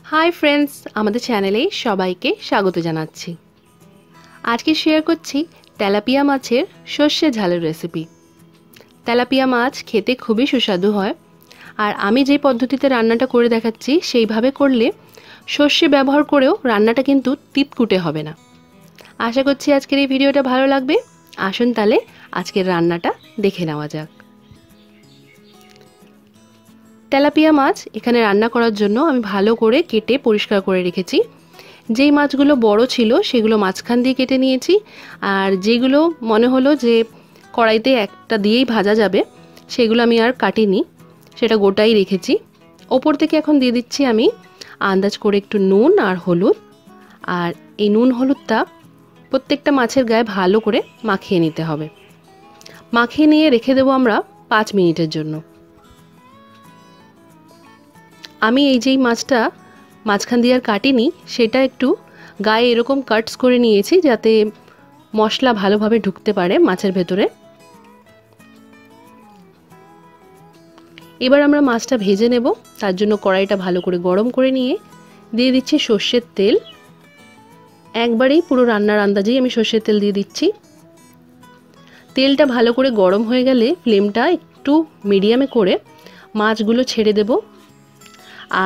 Hi friends, আমাদের চ্যানেলে সবাইকে স্বাগত জানাচ্ছি। আজকে শেয়ার করছি তেলাপিয়া মাছের সর্ষে ঝালের রেসিপি। তেলাপিয়া মাছ খেতে খুবই সুস্বাদু হয়, আর আমি যে পদ্ধতিতে রান্নাটা করে দেখাচ্ছি সেইভাবে করলে সর্ষে ব্যবহার করেও রান্নাটা কিন্তু তিতকুটে হবে না। আশা করছি আজকের এই ভিডিওটা ভালো লাগবে। আসুন তাহলে আজকের রান্নাটা দেখে নেওয়া যাক। তেলাপিয়া মাছ এখানে রান্না করার জন্য আমি ভালো করে কেটে পরিষ্কার করে রেখেছি। যেই মাছগুলো বড় ছিল সেগুলো মাঝখান দিয়ে কেটে নিয়েছি, আর যেগুলো মনে হলো যে কড়াইতে একটা দিয়েই ভাজা যাবে সেগুলো আমি আর কাটিনি, সেটা গোটাই রেখেছি। ওপর থেকে এখন দিয়ে দিচ্ছি আমি আন্দাজ করে একটু নুন আর হলুদ, আর এই নুন হলুদটা প্রত্যেকটা মাছের গায়ে ভালো করে মাখিয়ে নিতে হবে। মাখিয়ে নিয়ে রেখে দেবো আমরা 5 মিনিটের জন্য। আমি এই যেই মাছটা মাঝখান দিয়ে আর কাটিনি সেটা একটু গায়ে এরকম কাটস করে নিয়েছি যাতে মশলা ভালোভাবে ঢুকতে পারে মাছের ভেতরে। এবার আমরা মাছটা ভেজে নেব। তার জন্য কড়াইটা ভালো করে গরম করে নিয়ে দিয়ে দিচ্ছি সর্ষের তেল। একবারেই পুরো রান্নার আন্দাজেই আমি সর্ষের তেল দিয়ে দিচ্ছি। তেলটা ভালো করে গরম হয়ে গেলে ফ্লেমটা একটু মিডিয়ামে করে মাছগুলো ছেড়ে দেব।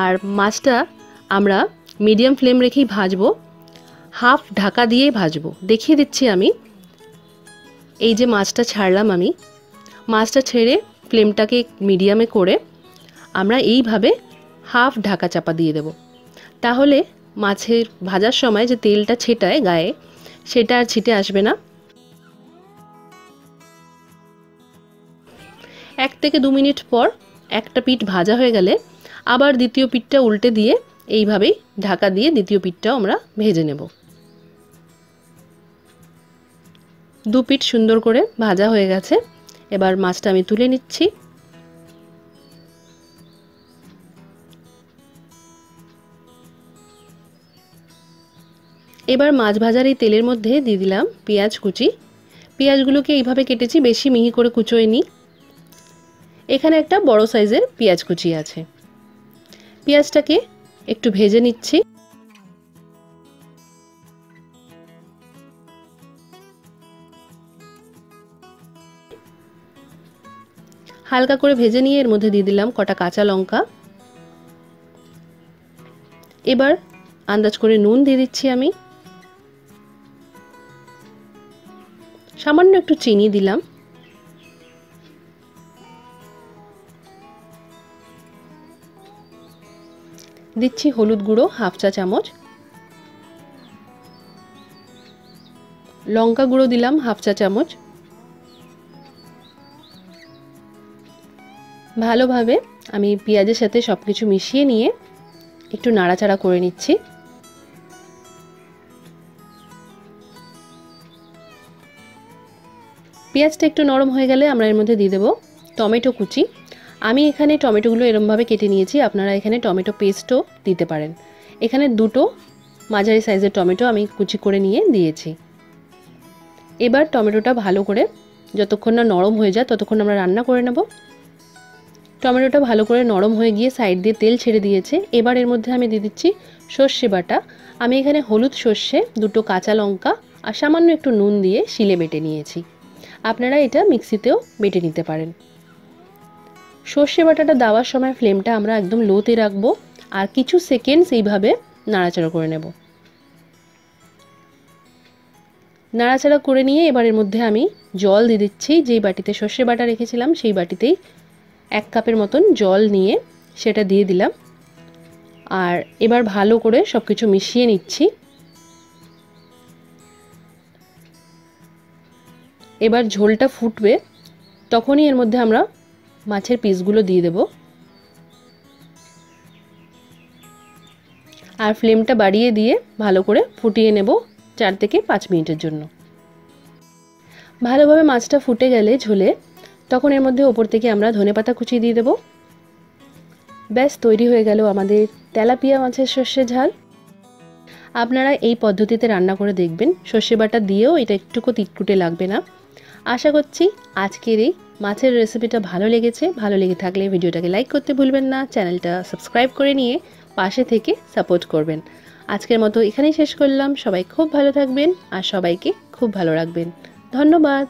আর মাছটা আমরা মিডিয়াম ফ্লেম রেখেই ভাজবো, হাফ ঢাকা দিয়েই ভাজবো। দেখিয়ে দিচ্ছি আমি। এই যে মাছটা ছাড়লাম আমি, মাছটা ছেড়ে ফ্লেমটাকে মিডিয়ামে করে আমরা এইভাবে হাফ ঢাকা চাপা দিয়ে দেব। তাহলে মাছের ভাজার সময় যে তেলটা ছেটায় গায়ে সেটা আর ছিটে আসবে না। 1 থেকে 2 মিনিট পর একটা পিঠ ভাজা হয়ে গেলে আবার দ্বিতীয় পিঠটা উল্টে দিয়ে এইভাবেই ঢাকা দিয়ে দ্বিতীয় পিঠটাও আমরা ভেজে নেব। 2 পিঠ সুন্দর করে ভাজা হয়ে গেছে। এবার মাছটা আমি তুলে নিচ্ছি। এবার মাছ ভাজার এই তেলের মধ্যে দিয়ে দিলাম পেঁয়াজ কুচি। পেঁয়াজগুলোকে এইভাবে কেটেছি, বেশি মিহি করে কুচোয়নি। এখানে একটা বড় সাইজের পেঁয়াজ কুচি আছে। পেঁয়াজটাকে একটু ভেজে নিচ্ছি। হালকা করে ভেজে নিয়ে এর মধ্যে দিয়ে দিলাম কটা কাঁচা লঙ্কা। এবার আন্দাজ করে নুন দিয়ে দিচ্ছি আমি। সামান্য একটু চিনি দিলাম। দিচ্ছি হলুদ গুঁড়ো হাফ চা চামচ, লঙ্কা গুঁড়ো দিলাম হাফ চা চামচ। ভালোভাবে আমি পেঁয়াজের সাথে সবকিছু মিশিয়ে নিয়ে একটু নাড়াচাড়া করে নিচ্ছি। পেঁয়াজটা একটু নরম হয়ে গেলে আমরা এর মধ্যে দিয়ে দেবো টমেটো কুচি। আমি এখানে টমেটোগুলো এরমভাবে কেটে নিয়েছি, আপনারা এখানে টমেটো পেস্টও দিতে পারেন। এখানে 2টো মাঝারি সাইজের টমেটো আমি কুচি করে নিয়ে দিয়েছি। এবার টমেটোটা ভালো করে যতক্ষণ না নরম হয়ে যায় ততক্ষণ আমরা রান্না করে নেব। টমেটোটা ভালো করে নরম হয়ে গিয়ে সাইড দিয়ে তেল ছেড়ে দিয়েছে। এবার এর মধ্যে আমি দিয়ে দিচ্ছি সর্ষে বাটা। আমি এখানে হলুদ, সর্ষে, 2টো কাঁচা লঙ্কা আর সামান্য একটু নুন দিয়ে শিলে বেটে নিয়েছি। আপনারা এটা মিক্সিতেও বেটে নিতে পারেন। সর্ষে বাটাটা দেওয়ার সময় ফ্লেমটা আমরা একদম লোতে রাখবো আর কিছু সেকেন্ডস এইভাবে নাড়াচাড়া করে নেব। নাড়াচাড়া করে নিয়ে এবার এর মধ্যে আমি জল দিয়ে দিচ্ছি। যেই বাটিতে সর্ষে বাটা রেখেছিলাম সেই বাটিতেই 1 কাপের মতন জল নিয়ে সেটা দিয়ে দিলাম। আর এবার ভালো করে সব কিছু মিশিয়ে নিচ্ছি। এবার ঝোলটা ফুটবে, তখনই এর মধ্যে আমরা মাছের পিসগুলো দিয়ে দেব। আর ফ্লেমটা বাড়িয়ে দিয়ে ভালো করে ফুটিয়ে নেব 4 থেকে 5 মিনিটের জন্য। ভালোভাবে মাছটা ফুটে গেলে ঝোলে তখন এর মধ্যে ওপর থেকে আমরা ধনেপাতা কুচি দিয়ে দেব। ব্যাস তৈরি হয়ে গেল আমাদের তেলাপিয়া মাছের সর্ষে ঝাল। আপনারা এই পদ্ধতিতে রান্না করে দেখবেন, সর্ষে বাটা দিয়েও এটা একটুকু তিতকুটে লাগবে না। আশা করছি আজকের এই মাছের রেসিপিটা ভালো লেগেছে। ভালো লেগে থাকলে ভিডিওটাকে লাইক করতে ভুলবেন না, চ্যানেলটা সাবস্ক্রাইব করে নিয়ে পাশে থেকে সাপোর্ট করবেন। আজকের মতো এখানেই শেষ করলাম। সবাই খুব ভালো থাকবেন আর সবাইকে খুব ভালো রাখবেন। ধন্যবাদ।